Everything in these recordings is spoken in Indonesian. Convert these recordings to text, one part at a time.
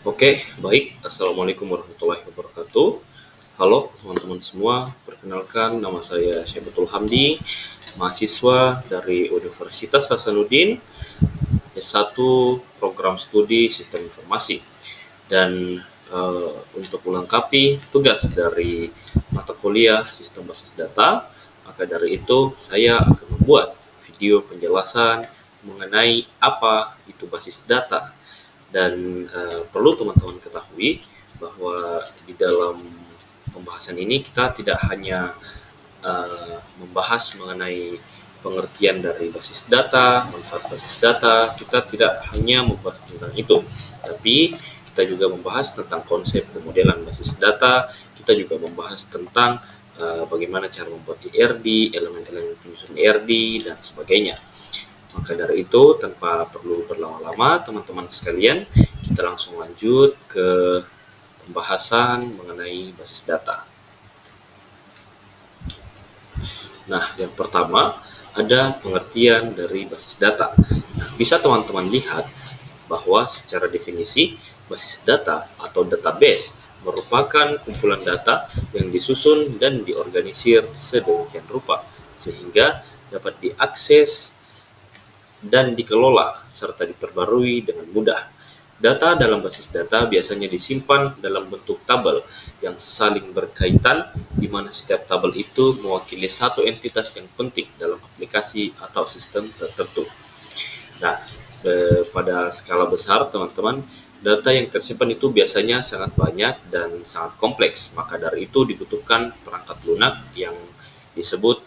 Oke, baik. Assalamualaikum warahmatullahi wabarakatuh. Halo teman-teman semua, perkenalkan nama saya Syaibatul Hamdi, mahasiswa dari Universitas Hasanuddin, S1 Program Studi Sistem Informasi. Dan untuk melengkapi tugas dari mata kuliah Sistem Basis Data, maka dari itu saya akan membuat video penjelasan mengenai apa itu basis data. Dan perlu teman-teman ketahui bahwa di dalam pembahasan ini kita tidak hanya membahas mengenai pengertian dari basis data, manfaat basis data, kita tidak hanya membahas tentang itu, tapi kita juga membahas tentang konsep pemodelan basis data, kita juga membahas tentang bagaimana cara membuat IRD, elemen-elemen penyusun IRD, dan sebagainya. Maka dari itu, tanpa perlu berlama-lama, teman-teman sekalian, kita langsung lanjut ke pembahasan mengenai basis data. Nah, yang pertama ada pengertian dari basis data. Nah, bisa teman-teman lihat bahwa secara definisi, basis data atau database merupakan kumpulan data yang disusun dan diorganisir sedemikian rupa, sehingga dapat diakses dan dikelola serta diperbarui dengan mudah. Data dalam basis data biasanya disimpan dalam bentuk tabel yang saling berkaitan, di mana setiap tabel itu mewakili satu entitas yang penting dalam aplikasi atau sistem tertentu. Nah, pada skala besar teman-teman, data yang tersimpan itu biasanya sangat banyak dan sangat kompleks. Maka dari itu dibutuhkan perangkat lunak yang disebut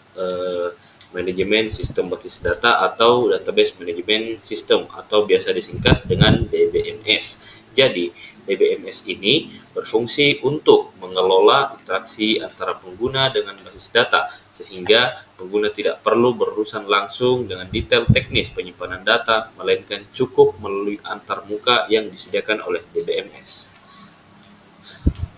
manajemen sistem basis data atau database management system, atau biasa disingkat dengan DBMS. Jadi, DBMS ini berfungsi untuk mengelola interaksi antara pengguna dengan basis data, sehingga pengguna tidak perlu berurusan langsung dengan detail teknis penyimpanan data, melainkan cukup melalui antarmuka yang disediakan oleh DBMS.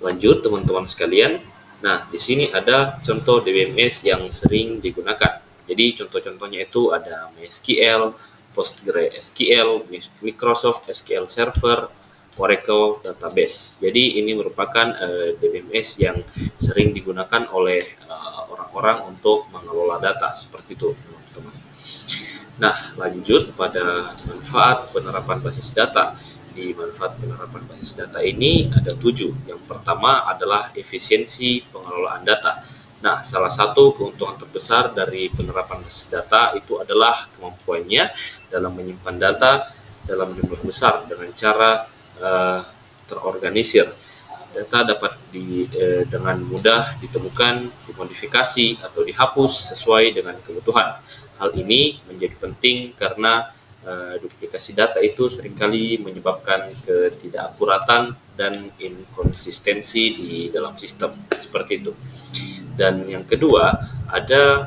Lanjut teman-teman sekalian. Nah, di sini ada contoh DBMS yang sering digunakan. Jadi contoh-contohnya itu ada MySQL, PostgreSQL, Microsoft SQL Server, Oracle Database. Jadi ini merupakan DBMS yang sering digunakan oleh orang-orang untuk mengelola data seperti itu, teman-teman. Nah, lanjut pada manfaat penerapan basis data. Di manfaat penerapan basis data ini ada 7. Yang pertama adalah efisiensi pengelolaan data. Nah, salah satu keuntungan terbesar dari penerapan basis data itu adalah kemampuannya dalam menyimpan data dalam jumlah besar dengan cara terorganisir. Data dapat dengan mudah ditemukan, dimodifikasi, atau dihapus sesuai dengan kebutuhan. Hal ini menjadi penting karena duplikasi data itu seringkali menyebabkan ketidakakuratan dan inkonsistensi di dalam sistem, seperti itu. Dan yang kedua, ada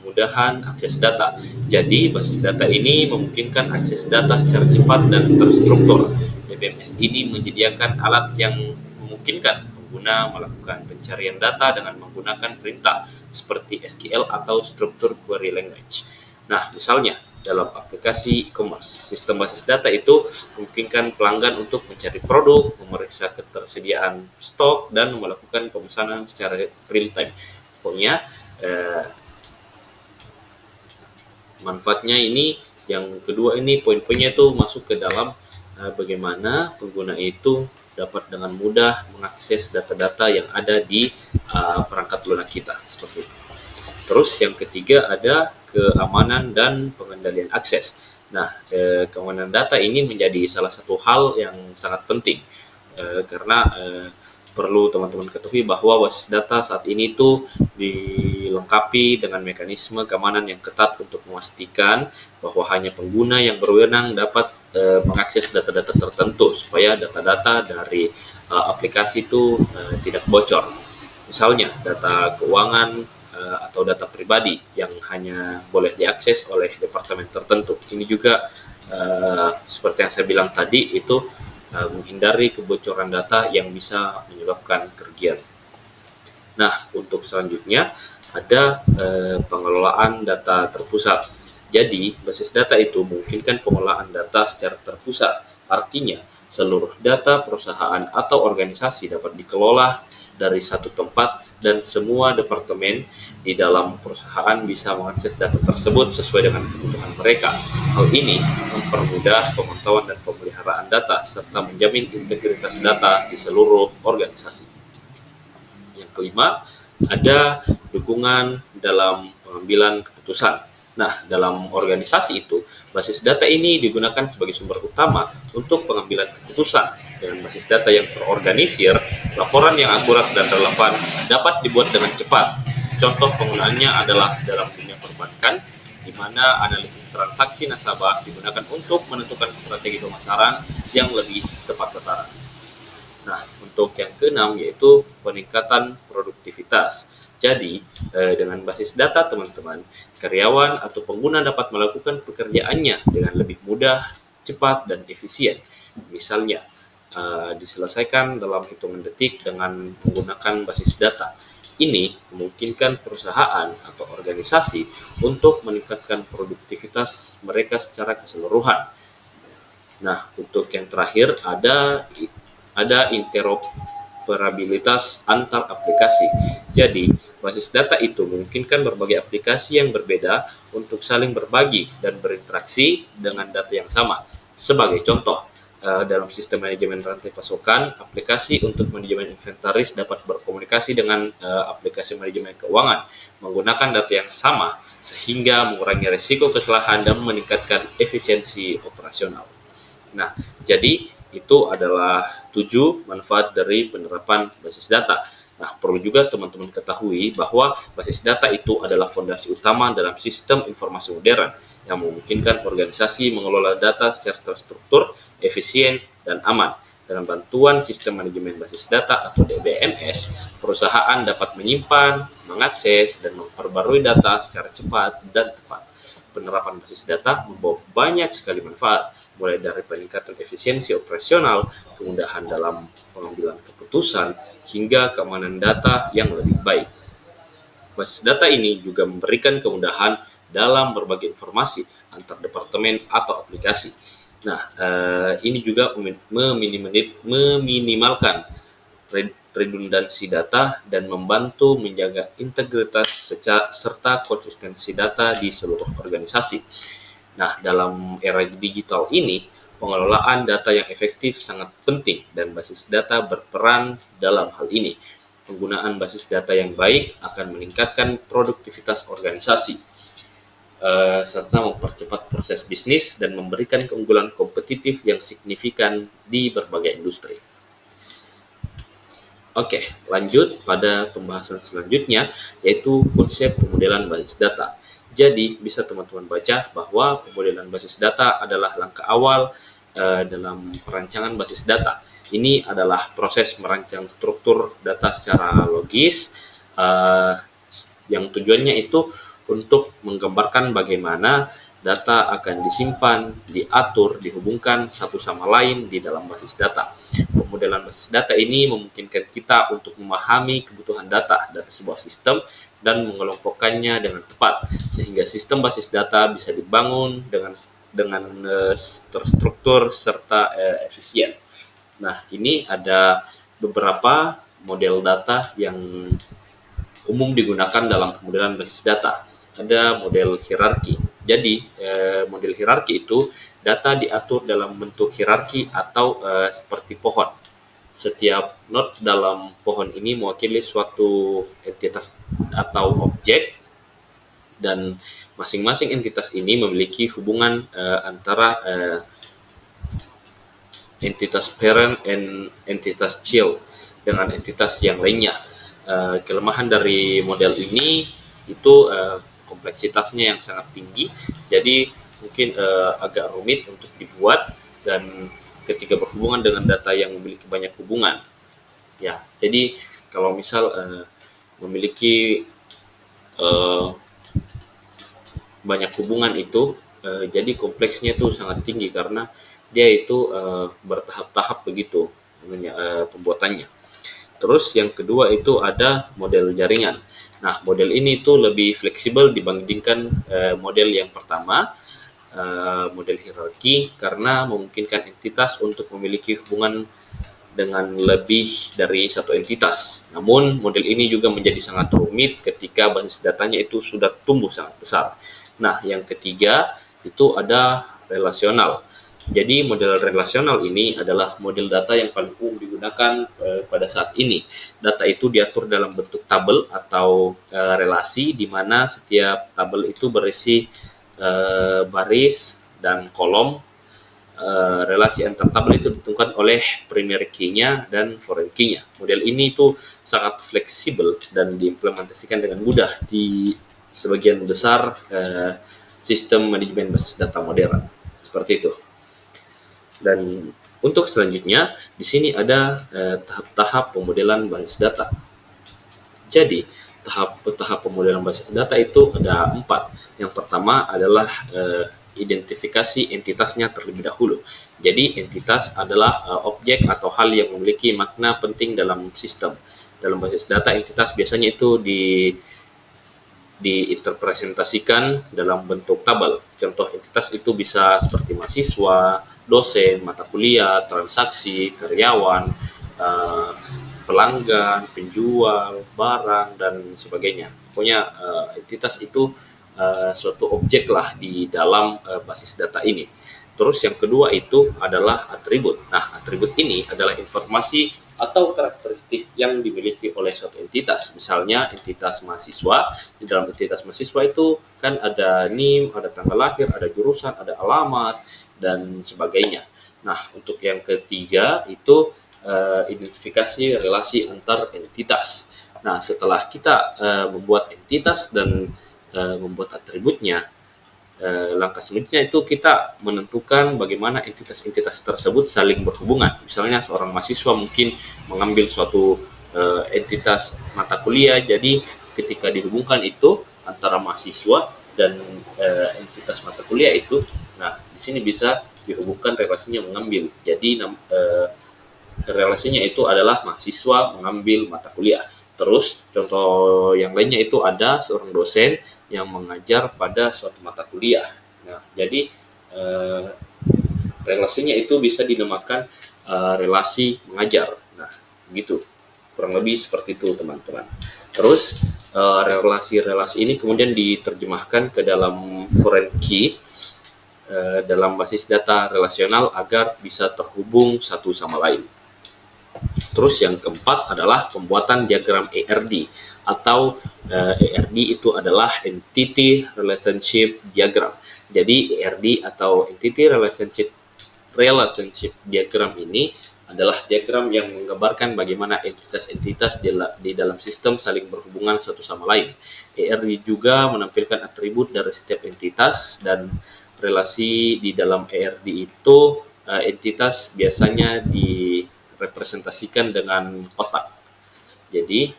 kemudahan akses data. Jadi, basis data ini memungkinkan akses data secara cepat dan terstruktur. DBMS ini menyediakan alat yang memungkinkan pengguna melakukan pencarian data dengan menggunakan perintah seperti SQL atau Structured Query Language. Nah, misalnya dalam aplikasi e-commerce, sistem basis data itu memungkinkan pelanggan untuk mencari produk, memeriksa ketersediaan stok, dan melakukan pemesanan secara real time. Pokoknya manfaatnya ini, yang kedua ini poin-poinnya itu masuk ke dalam bagaimana pengguna itu dapat dengan mudah mengakses data-data yang ada di perangkat lunak kita, seperti itu. Terus yang ketiga ada keamanan dan pengendalian akses. Nah, keamanan data ini menjadi salah satu hal yang sangat penting karena perlu teman-teman ketahui bahwa basis data saat ini tuh dilengkapi dengan mekanisme keamanan yang ketat untuk memastikan bahwa hanya pengguna yang berwenang dapat mengakses data-data tertentu supaya data-data dari aplikasi itu tidak bocor. Misalnya data keuangan atau data pribadi yang hanya boleh diakses oleh departemen tertentu. Ini juga seperti yang saya bilang tadi, itu menghindari kebocoran data yang bisa menyebabkan kerugian. Nah, untuk selanjutnya ada pengelolaan data terpusat. Jadi, basis data itu memungkinkan pengelolaan data secara terpusat. Artinya, Seluruh data perusahaan atau organisasi dapat dikelola dari satu tempat dan semua departemen di dalam perusahaan bisa mengakses data tersebut sesuai dengan kebutuhan mereka. Hal ini mempermudah pemantauan dan pemeliharaan data serta menjamin integritas data di seluruh organisasi. Yang kelima, ada dukungan dalam pengambilan keputusan. Nah, dalam organisasi itu, basis data ini digunakan sebagai sumber utama untuk pengambilan keputusan. Dengan basis data yang terorganisir, laporan yang akurat dan relevan dapat dibuat dengan cepat. Contoh penggunaannya adalah dalam dunia perbankan, di mana analisis transaksi nasabah digunakan untuk menentukan strategi pemasaran yang lebih tepat sasaran. Nah, untuk yang keenam yaitu peningkatan produktivitas. Jadi, dengan basis data teman-teman, karyawan atau pengguna dapat melakukan pekerjaannya dengan lebih mudah, cepat, dan efisien. Misalnya, diselesaikan dalam hitungan detik dengan menggunakan basis data. Ini memungkinkan perusahaan atau organisasi untuk meningkatkan produktivitas mereka secara keseluruhan. Nah, untuk yang terakhir ada interoperabilitas antar aplikasi. Jadi, basis data itu memungkinkan berbagai aplikasi yang berbeda untuk saling berbagi dan berinteraksi dengan data yang sama. Sebagai contoh, dalam sistem manajemen rantai pasokan, aplikasi untuk manajemen inventaris dapat berkomunikasi dengan aplikasi manajemen keuangan menggunakan data yang sama sehingga mengurangi risiko kesalahan dan meningkatkan efisiensi operasional. Nah, jadi itu adalah 7 manfaat dari penerapan basis data. Nah, perlu juga teman-teman ketahui bahwa basis data itu adalah fondasi utama dalam sistem informasi modern yang memungkinkan organisasi mengelola data secara terstruktur, efisien, dan aman. Dengan bantuan sistem manajemen basis data atau DBMS, perusahaan dapat menyimpan, mengakses, dan memperbarui data secara cepat dan tepat. Penerapan basis data membawa banyak sekali manfaat, mulai dari peningkatan efisiensi operasional, kemudahan dalam pengambilan keputusan, hingga keamanan data yang lebih baik. Basis data ini juga memberikan kemudahan dalam berbagi informasi antar departemen atau aplikasi. Nah, ini juga meminimalkan redundansi data dan membantu menjaga integritas serta konsistensi data di seluruh organisasi. Nah, dalam era digital ini, pengelolaan data yang efektif sangat penting dan basis data berperan dalam hal ini. Penggunaan basis data yang baik akan meningkatkan produktivitas organisasi, serta mempercepat proses bisnis dan memberikan keunggulan kompetitif yang signifikan di berbagai industri. Oke, lanjut pada pembahasan selanjutnya, yaitu konsep pemodelan basis data. Jadi, bisa teman-teman baca bahwa pemodelan basis data adalah langkah awal dalam perancangan basis data. Ini adalah proses merancang struktur data secara logis, yang tujuannya itu untuk menggambarkan bagaimana data akan disimpan, diatur, dihubungkan satu sama lain di dalam basis data. Pemodelan basis data ini memungkinkan kita untuk memahami kebutuhan data dari sebuah sistem dan mengelompokkannya dengan tepat, sehingga sistem basis data bisa dibangun dengan terstruktur serta efisien. Nah, ini ada beberapa model data yang umum digunakan dalam pemodelan basis data. Ada model hierarki. Jadi, model hierarki itu data diatur dalam bentuk hierarki atau seperti pohon. Setiap node dalam pohon ini mewakili suatu entitas atau objek, dan masing-masing entitas ini memiliki hubungan antara entitas parent dan entitas child dengan entitas yang lainnya. Kelemahan dari model ini itu kompleksitasnya yang sangat tinggi, jadi mungkin agak rumit untuk dibuat dan ketika berhubungan dengan data yang memiliki banyak hubungan. Ya, jadi kalau misal memiliki banyak hubungan itu, jadi kompleksnya itu sangat tinggi karena dia itu bertahap-tahap begitu pembuatannya. Terus yang kedua itu ada model jaringan. Nah, model ini tuh lebih fleksibel dibandingkan model yang pertama. model hierarki karena memungkinkan entitas untuk memiliki hubungan dengan lebih dari satu entitas. Namun, model ini juga menjadi sangat rumit ketika basis datanya itu sudah tumbuh sangat besar. Nah, yang ketiga itu ada relasional. Jadi, model relasional ini adalah model data yang paling umum digunakan pada saat ini. Data itu diatur dalam bentuk tabel atau relasi, di mana setiap tabel itu berisi baris dan kolom. Relasi antar tabel itu ditentukan oleh primary key-nya dan foreign key-nya. Model ini itu sangat fleksibel dan diimplementasikan dengan mudah di sebagian besar sistem manajemen basis data modern. Seperti itu. Dan untuk selanjutnya, di sini ada tahap-tahap pemodelan basis data. Jadi, tahap pemodelan basis data itu ada 4. Yang pertama adalah identifikasi entitasnya terlebih dahulu. Jadi, entitas adalah objek atau hal yang memiliki makna penting dalam sistem. Dalam basis data, entitas biasanya itu diinterpresentasikan dalam bentuk tabel. Contoh entitas itu bisa seperti mahasiswa, dosen, mata kuliah, transaksi, karyawan, pelanggan, penjual, barang, dan sebagainya. Pokoknya entitas itu suatu objek lah di dalam basis data ini. Terus yang kedua itu adalah atribut. Nah, atribut ini adalah informasi atau karakteristik yang dimiliki oleh suatu entitas. Misalnya entitas mahasiswa, di dalam entitas mahasiswa itu kan ada NIM, ada tanggal lahir, ada jurusan, ada alamat, dan sebagainya. Nah, untuk yang ketiga itu identifikasi relasi antar entitas. Nah, setelah kita membuat entitas dan membuat atributnya, langkah selanjutnya itu kita menentukan bagaimana entitas-entitas tersebut saling berhubungan. Misalnya seorang mahasiswa mungkin mengambil suatu entitas mata kuliah, jadi ketika dihubungkan itu antara mahasiswa dan entitas mata kuliah itu, nah di sini bisa dihubungkan relasinya mengambil. Jadi relasinya itu adalah mahasiswa mengambil mata kuliah. Terus contoh yang lainnya itu ada seorang dosen yang mengajar pada suatu mata kuliah. Nah, jadi relasinya itu bisa dinamakan relasi mengajar. Nah, begitu. Kurang lebih seperti itu, teman-teman. Terus relasi-relasi ini kemudian diterjemahkan ke dalam foreign key dalam basis data relasional agar bisa terhubung satu sama lain. Terus yang keempat adalah pembuatan diagram ERD atau ERD itu adalah Entity Relationship Diagram. Jadi ERD atau Entity Relationship Diagram ini adalah diagram yang menggambarkan bagaimana entitas-entitas di dalam sistem saling berhubungan satu sama lain. ERD juga menampilkan atribut dari setiap entitas dan relasi di dalam ERD itu entitas biasanya direpresentasikan dengan kotak. Jadi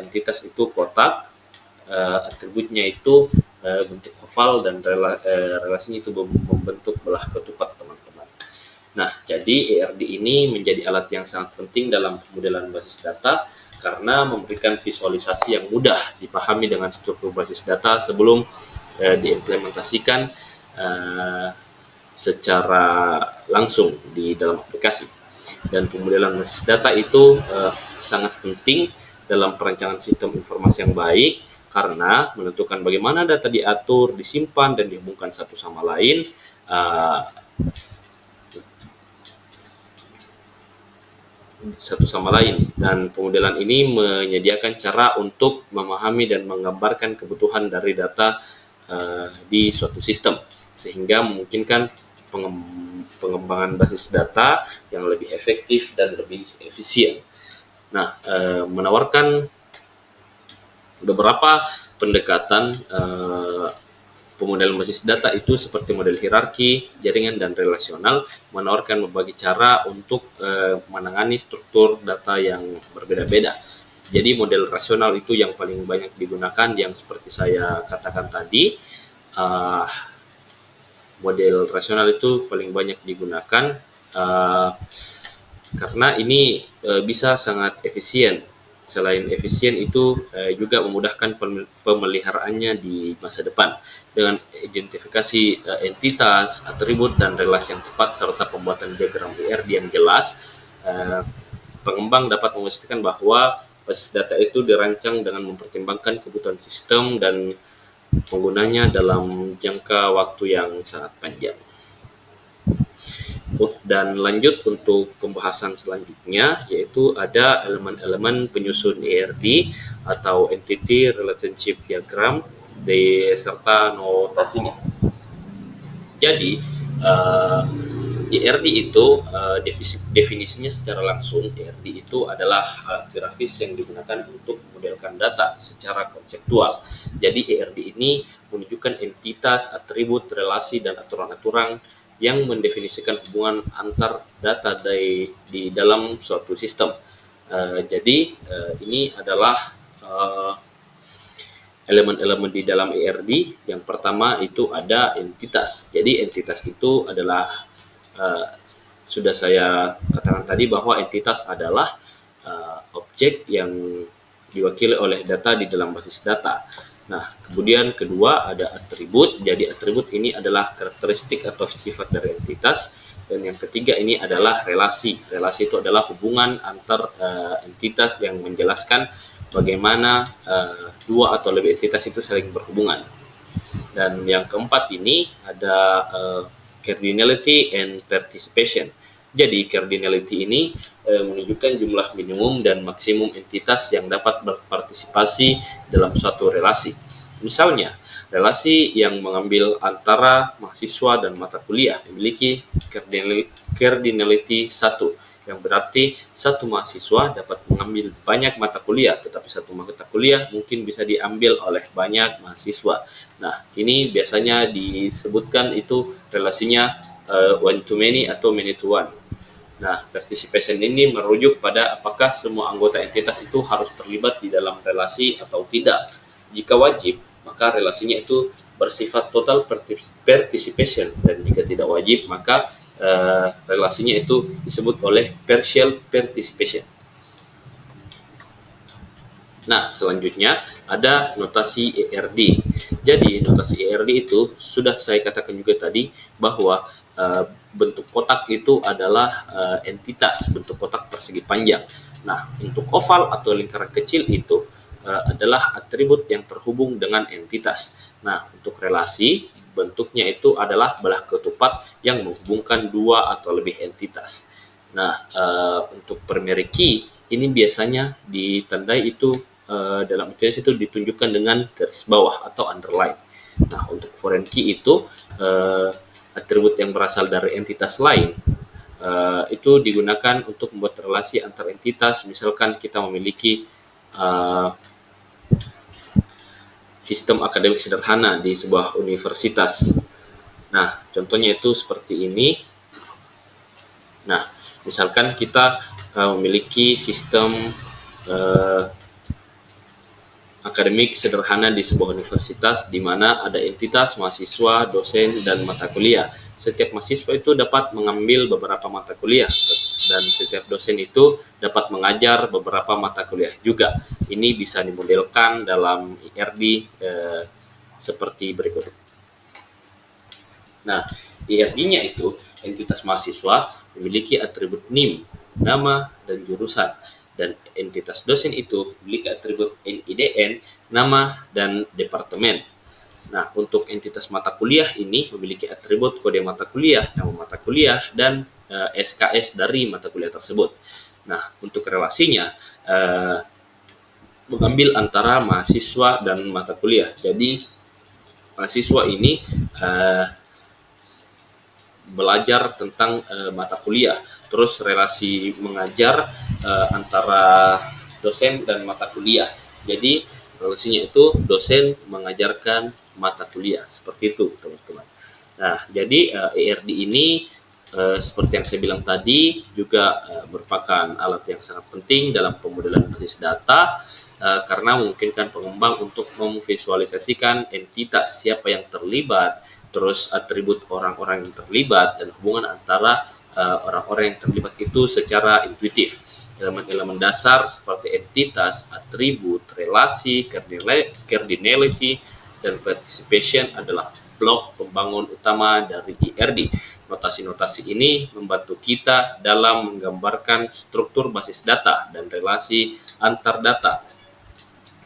entitas itu kotak, atributnya itu bentuk oval dan relasinya itu membentuk belah ketupat, teman-teman. Nah, jadi ERD ini menjadi alat yang sangat penting dalam pemodelan basis data karena memberikan visualisasi yang mudah dipahami dengan struktur basis data sebelum diimplementasikan secara langsung di dalam aplikasi. Dan pemodelan basis data itu sangat penting dalam perancangan sistem informasi yang baik karena menentukan bagaimana data diatur, disimpan, dan dihubungkan satu sama lain. Dan pemodelan ini menyediakan cara untuk memahami dan menggambarkan kebutuhan dari data di suatu sistem sehingga memungkinkan pengembangan basis data yang lebih efektif dan lebih efisien. Nah, menawarkan beberapa pendekatan pemodelan basis data itu seperti model hierarki, jaringan, dan relasional menawarkan berbagai cara untuk menangani struktur data yang berbeda-beda. Jadi model rasional itu yang paling banyak digunakan, yang seperti saya katakan tadi, model rasional itu paling banyak digunakan karena ini bisa sangat efisien selain efisien itu juga memudahkan pemeliharaannya di masa depan dengan identifikasi entitas, atribut, dan relasi yang tepat serta pembuatan diagram ERD yang jelas. Pengembang dapat memastikan bahwa basis data itu dirancang dengan mempertimbangkan kebutuhan sistem dan penggunanya dalam jangka waktu yang sangat panjang. Dan lanjut untuk pembahasan selanjutnya, yaitu ada elemen-elemen penyusun ERD atau Entity Relationship Diagram beserta notasinya. Jadi ERD itu definisinya secara langsung, ERD itu adalah alat grafis yang digunakan untuk memodelkan data secara konseptual. Jadi ERD ini menunjukkan entitas, atribut, relasi, dan aturan-aturan yang mendefinisikan hubungan antar data di dalam suatu sistem. Jadi ini adalah elemen-elemen di dalam ERD. Yang pertama itu ada entitas. Jadi entitas itu adalah sudah saya katakan tadi bahwa entitas adalah objek yang diwakili oleh data di dalam basis data. Nah, kemudian kedua ada atribut. Jadi atribut ini adalah karakteristik atau sifat dari entitas. Dan yang ketiga ini adalah relasi. Relasi itu adalah hubungan antar entitas yang menjelaskan bagaimana dua atau lebih entitas itu saling berhubungan. Dan yang keempat ini ada cardinality and participation. Jadi cardinality ini menunjukkan jumlah minimum dan maksimum entitas yang dapat berpartisipasi dalam suatu relasi. Misalnya, relasi yang mengambil antara mahasiswa dan mata kuliah memiliki cardinality 1, yang berarti satu mahasiswa dapat mengambil banyak mata kuliah, tetapi satu mata kuliah mungkin bisa diambil oleh banyak mahasiswa. Nah, ini biasanya disebutkan itu relasinya one to many atau many to one. Nah, participation ini merujuk pada apakah semua anggota entitas itu harus terlibat di dalam relasi atau tidak. Jika wajib, maka relasinya itu bersifat total participation, dan jika tidak wajib, maka relasinya itu disebut oleh partial participation. Nah, selanjutnya ada notasi ERD. Jadi, notasi ERD itu sudah saya katakan juga tadi bahwa bentuk kotak itu adalah entitas, bentuk kotak persegi panjang. Nah, untuk oval atau lingkaran kecil itu adalah atribut yang terhubung dengan entitas. Nah, untuk relasi, bentuknya itu adalah belah ketupat yang menghubungkan dua atau lebih entitas. Nah, untuk primary key ini biasanya ditandai itu dalam entitas itu ditunjukkan dengan garis bawah atau underline. Nah, untuk foreign key itu atribut yang berasal dari entitas lain itu digunakan untuk membuat relasi antar entitas. Misalkan kita memiliki sistem akademik sederhana di sebuah universitas. Nah, contohnya itu seperti ini. Nah, misalkan kita memiliki sistem akademik sederhana di sebuah universitas di mana ada entitas, mahasiswa, dosen, dan mata kuliah. Setiap mahasiswa itu dapat mengambil beberapa mata kuliah dan setiap dosen itu dapat mengajar beberapa mata kuliah juga. Ini bisa dimodelkan dalam ERD seperti berikut. Nah, ERD-nya itu entitas mahasiswa memiliki atribut NIM, nama, dan jurusan. Dan entitas dosen itu memiliki atribut NIDN, nama, dan departemen. Nah, untuk entitas mata kuliah ini memiliki atribut kode mata kuliah, nama mata kuliah, dan SKS dari mata kuliah tersebut. Nah, untuk relasinya mengambil antara mahasiswa dan mata kuliah. Jadi, mahasiswa ini belajar tentang mata kuliah. Terus relasi mengajar antara dosen dan mata kuliah. Jadi relasinya itu dosen mengajarkan mata kuliah, seperti itu teman-teman. Nah, jadi ERD ini seperti yang saya bilang tadi juga merupakan alat yang sangat penting dalam pemodelan basis data karena memungkinkan pengembang untuk memvisualisasikan entitas, siapa yang terlibat, terus atribut orang-orang yang terlibat, dan hubungan antara orang-orang yang terlibat itu secara intuitif. Elemen-elemen dasar seperti entitas, atribut, relasi, cardinality, dan participation adalah blok pembangun utama dari IRD. Notasi-notasi ini membantu kita dalam menggambarkan struktur basis data dan relasi antar data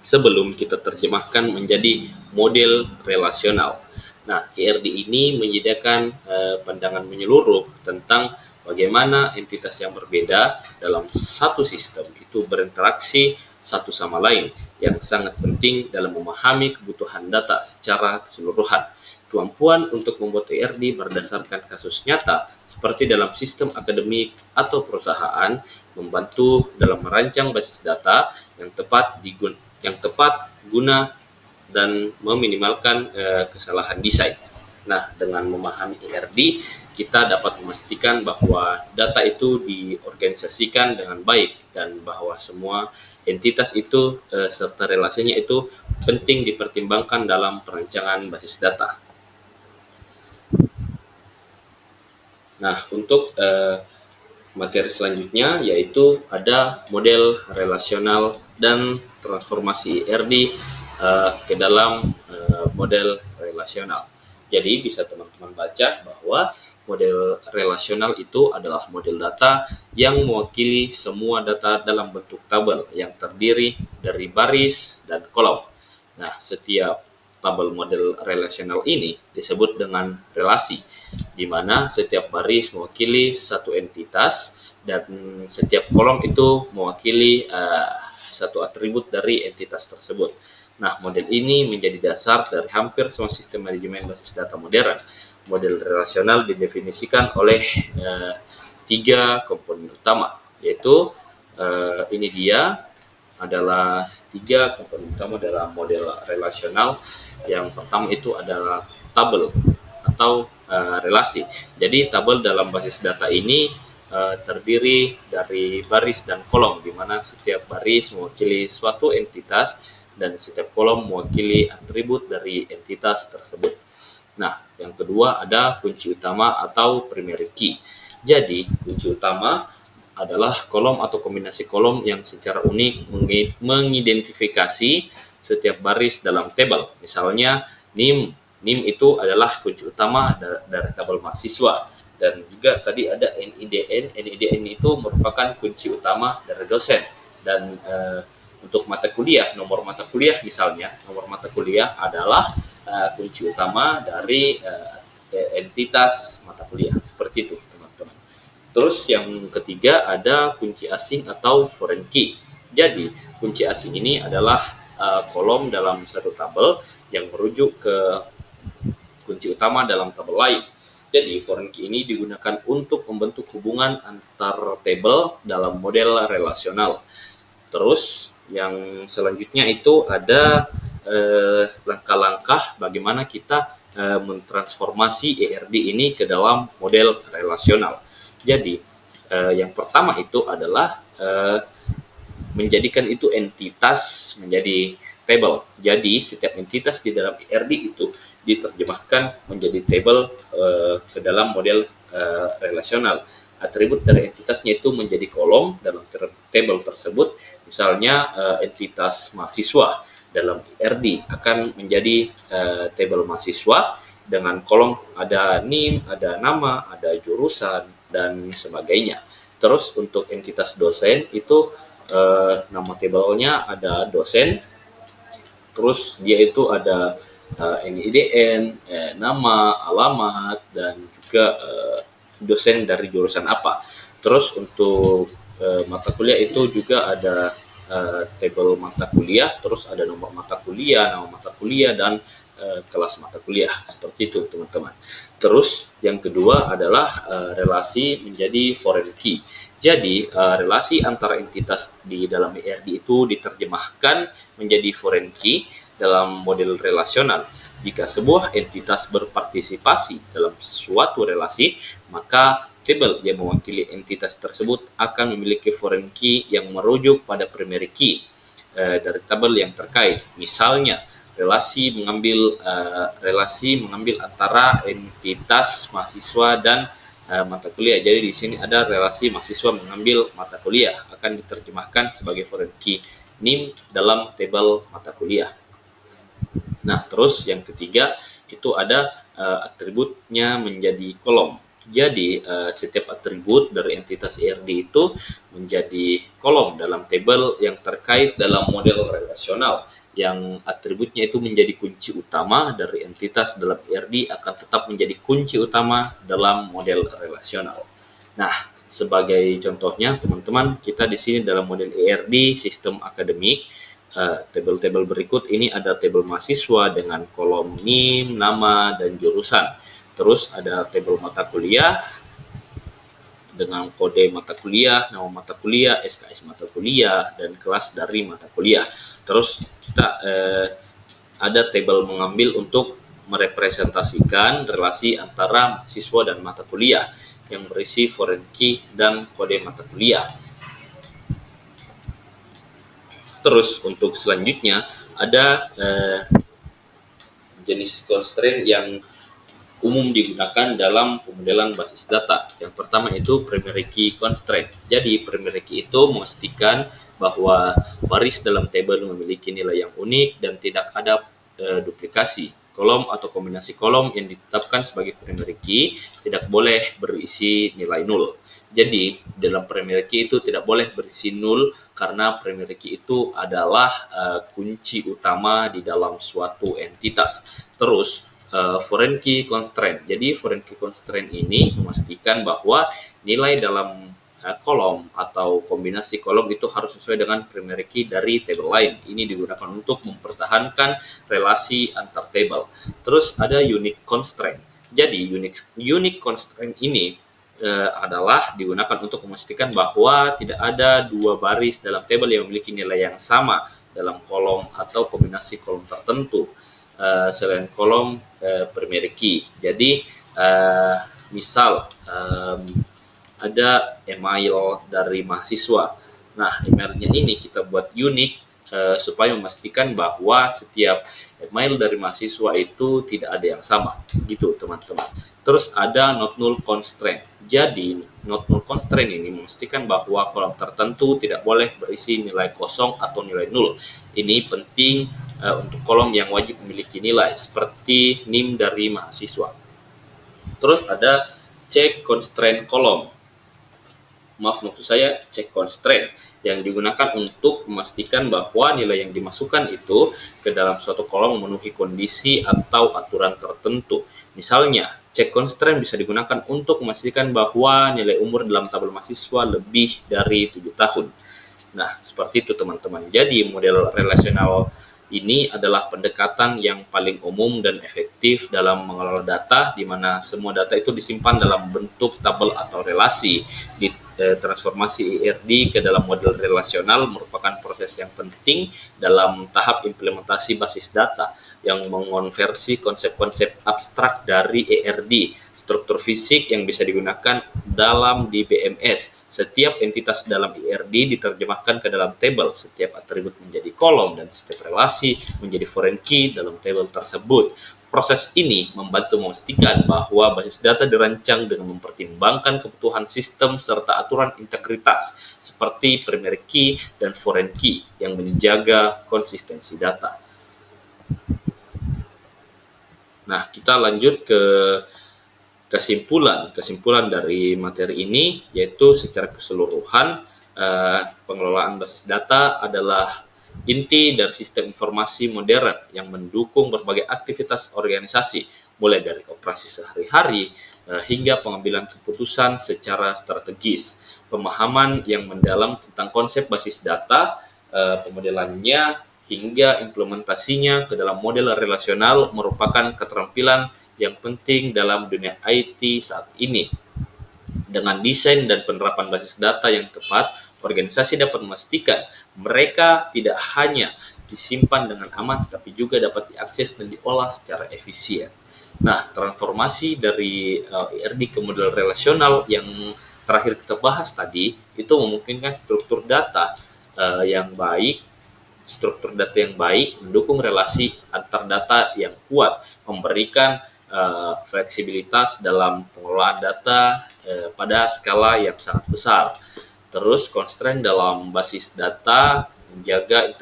sebelum kita terjemahkan menjadi model relasional. Nah, IRD ini menyediakan pandangan menyeluruh tentang bagaimana entitas yang berbeda dalam satu sistem itu berinteraksi satu sama lain, yang sangat penting dalam memahami kebutuhan data secara keseluruhan. Kemampuan untuk membuat IRD berdasarkan kasus nyata seperti dalam sistem akademik atau perusahaan membantu dalam merancang basis data yang tepat guna dan meminimalkan kesalahan desain. Nah, dengan memahami IRD, kita dapat memastikan bahwa data itu diorganisasikan dengan baik dan bahwa semua entitas itu serta relasinya itu penting dipertimbangkan dalam perancangan basis data. Nah, untuk materi selanjutnya yaitu ada model relasional dan transformasi IRD ke dalam model relasional. Jadi bisa teman-teman baca bahwa model relasional itu adalah model data yang mewakili semua data dalam bentuk tabel yang terdiri dari baris dan kolom. Nah, setiap tabel model relasional ini disebut dengan relasi, di mana setiap baris mewakili satu entitas dan setiap kolom itu mewakili satu atribut dari entitas tersebut. Nah, model ini menjadi dasar dari hampir semua sistem manajemen basis data modern. Model relasional didefinisikan oleh 3 komponen utama, yaitu ini dia adalah 3 komponen utama dalam model relasional. Yang pertama itu adalah tabel atau relasi. Jadi tabel dalam basis data ini terdiri dari baris dan kolom, di mana setiap baris mewakili suatu entitas dan setiap kolom mewakili atribut dari entitas tersebut. Nah, yang kedua ada kunci utama atau primary key. Jadi, kunci utama adalah kolom atau kombinasi kolom yang secara unik mengidentifikasi setiap baris dalam tabel. Misalnya, NIM itu adalah kunci utama dari tabel mahasiswa. Dan juga tadi ada NIDN itu merupakan kunci utama dari dosen. Dan untuk mata kuliah, nomor mata kuliah misalnya, nomor mata kuliah adalah kunci utama dari entitas mata kuliah. Seperti itu, teman-teman. Terus yang ketiga ada kunci asing atau foreign key. Jadi, kunci asing ini adalah kolom dalam satu tabel yang merujuk ke kunci utama dalam tabel lain. Jadi, foreign key ini digunakan untuk membentuk hubungan antar tabel dalam model relasional. Terus, yang selanjutnya itu ada langkah-langkah bagaimana kita mentransformasi IRD ini ke dalam model relasional. Jadi, yang pertama itu adalah menjadikan itu entitas menjadi tabel. Jadi, setiap entitas di dalam IRD itu diterjemahkan menjadi tabel ke dalam model relasional. Atribut dari entitasnya itu menjadi kolom dalam tabel tersebut. Misalnya entitas mahasiswa dalam IRD akan menjadi tabel mahasiswa dengan kolom ada NIM, ada nama, ada jurusan, dan sebagainya. Terus untuk entitas dosen itu nama tabelnya ada dosen, terus dia itu ada NIDN, nama, alamat, dan juga dosen dari jurusan apa. Terus untuk mata kuliah itu juga ada tabel mata kuliah, terus ada nomor mata kuliah, nama mata kuliah, dan kelas mata kuliah. Seperti itu, teman-teman. Terus yang kedua adalah relasi menjadi foreign key. Jadi relasi antara entitas di dalam IRD itu diterjemahkan menjadi foreign key dalam model relasional. Jika sebuah entitas berpartisipasi dalam suatu relasi, maka tabel yang mewakili entitas tersebut akan memiliki foreign key yang merujuk pada primary key dari tabel yang terkait. Misalnya, relasi mengambil antara entitas mahasiswa dan mata kuliah. Jadi di sini ada relasi mahasiswa mengambil mata kuliah akan diterjemahkan sebagai foreign key NIM dalam tabel mata kuliah. Nah, terus yang ketiga itu ada atributnya menjadi kolom. Jadi setiap atribut dari entitas ERD itu menjadi kolom dalam tabel yang terkait dalam model relasional, yang atributnya itu menjadi kunci utama dari entitas dalam ERD akan tetap menjadi kunci utama dalam model relasional. Nah, sebagai contohnya teman-teman, kita di sini dalam model ERD sistem akademik, tabel-tabel berikut ini ada tabel mahasiswa dengan kolom NIM, nama, dan jurusan. Terus ada tabel mata kuliah dengan kode mata kuliah, nama mata kuliah, SKS mata kuliah, dan kelas dari mata kuliah. Terus kita ada tabel mengambil untuk merepresentasikan relasi antara siswa dan mata kuliah yang berisi foreign key dan kode mata kuliah. Terus untuk selanjutnya ada jenis constraint yang umum digunakan dalam pemodelan basis data. Yang pertama itu primary key constraint. Jadi primary key itu memastikan bahwa baris dalam tabel memiliki nilai yang unik dan tidak ada duplikasi. Kolom atau kombinasi kolom yang ditetapkan sebagai primary key tidak boleh berisi nilai nol. Jadi dalam primary key itu tidak boleh berisi nol karena primary key itu adalah kunci utama di dalam suatu entitas. Terus foreign key constraint. Jadi foreign key constraint ini memastikan bahwa nilai dalam kolom atau kombinasi kolom itu harus sesuai dengan primary key dari tabel lain. Ini digunakan untuk mempertahankan relasi antar tabel. Terus ada unique constraint. Jadi unique constraint ini adalah digunakan untuk memastikan bahwa tidak ada dua baris dalam tabel yang memiliki nilai yang sama dalam kolom atau kombinasi kolom tertentu selain kolom primary key. Jadi misal ada email dari mahasiswa. Nah, emailnya ini kita buat unik supaya memastikan bahwa setiap email dari mahasiswa itu tidak ada yang sama, gitu teman-teman. Terus ada not null constraint. Jadi not null constraint ini memastikan bahwa kolom tertentu tidak boleh berisi nilai kosong atau nilai nol. Ini penting untuk kolom yang wajib memiliki nilai seperti NIM dari mahasiswa. Terus ada check constraint kolom. Maksud saya check constraint yang digunakan untuk memastikan bahwa nilai yang dimasukkan itu ke dalam suatu kolom memenuhi kondisi atau aturan tertentu. Misalnya, check constraint bisa digunakan untuk memastikan bahwa nilai umur dalam tabel mahasiswa lebih dari 7 tahun. Nah, seperti itu teman-teman. Jadi, model relasional ini adalah pendekatan yang paling umum dan efektif dalam mengelola data, di mana semua data itu disimpan dalam bentuk tabel atau relasi. Transformasi ERD ke dalam model relasional merupakan proses yang penting dalam tahap implementasi basis data yang mengonversi konsep-konsep abstrak dari ERD, struktur fisik yang bisa digunakan dalam DBMS. Setiap entitas dalam ERD diterjemahkan ke dalam tabel, setiap atribut menjadi kolom, dan setiap relasi menjadi foreign key dalam tabel tersebut. Proses ini membantu memastikan bahwa basis data dirancang dengan mempertimbangkan kebutuhan sistem serta aturan integritas seperti primary key dan foreign key yang menjaga konsistensi data. Nah, kita lanjut ke kesimpulan dari materi ini, yaitu secara keseluruhan pengelolaan basis data adalah inti dari sistem informasi modern yang mendukung berbagai aktivitas organisasi, mulai dari operasi sehari-hari hingga pengambilan keputusan secara strategis. Pemahaman yang mendalam tentang konsep basis data, pemodelannya, hingga implementasinya ke dalam model relasional merupakan keterampilan yang penting dalam dunia IT saat ini. Dengan desain dan penerapan basis data yang tepat, organisasi dapat memastikan mereka tidak hanya disimpan dengan aman, tapi juga dapat diakses dan diolah secara efisien. Nah, transformasi dari ERD ke model relasional yang terakhir kita bahas tadi, itu memungkinkan struktur data yang baik, mendukung relasi antar data yang kuat, memberikan fleksibilitas dalam pengelolaan data pada skala yang sangat besar. Terus constraint dalam basis data, menjaga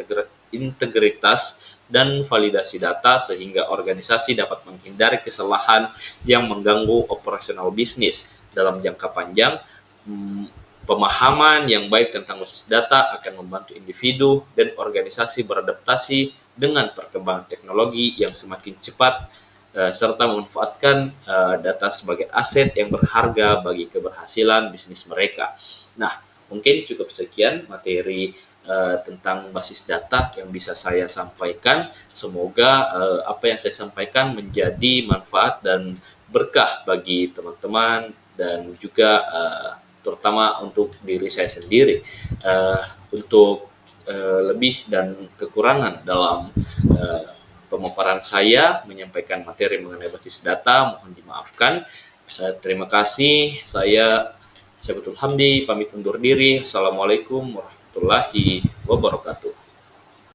integritas dan validasi data sehingga organisasi dapat menghindari kesalahan yang mengganggu operasional bisnis. Dalam jangka panjang, pemahaman yang baik tentang basis data akan membantu individu dan organisasi beradaptasi dengan perkembangan teknologi yang semakin cepat, serta memanfaatkan data sebagai aset yang berharga bagi keberhasilan bisnis mereka. Nah, mungkin cukup sekian materi tentang basis data yang bisa saya sampaikan. Semoga apa yang saya sampaikan menjadi manfaat dan berkah bagi teman-teman dan juga terutama untuk diri saya sendiri. Untuk lebih dan kekurangan dalam pemaparan saya menyampaikan materi mengenai basis data, mohon dimaafkan. Terima kasih. Saya Syabtul Hamdi pamit undur diri. Assalamualaikum warahmatullahi wabarakatuh.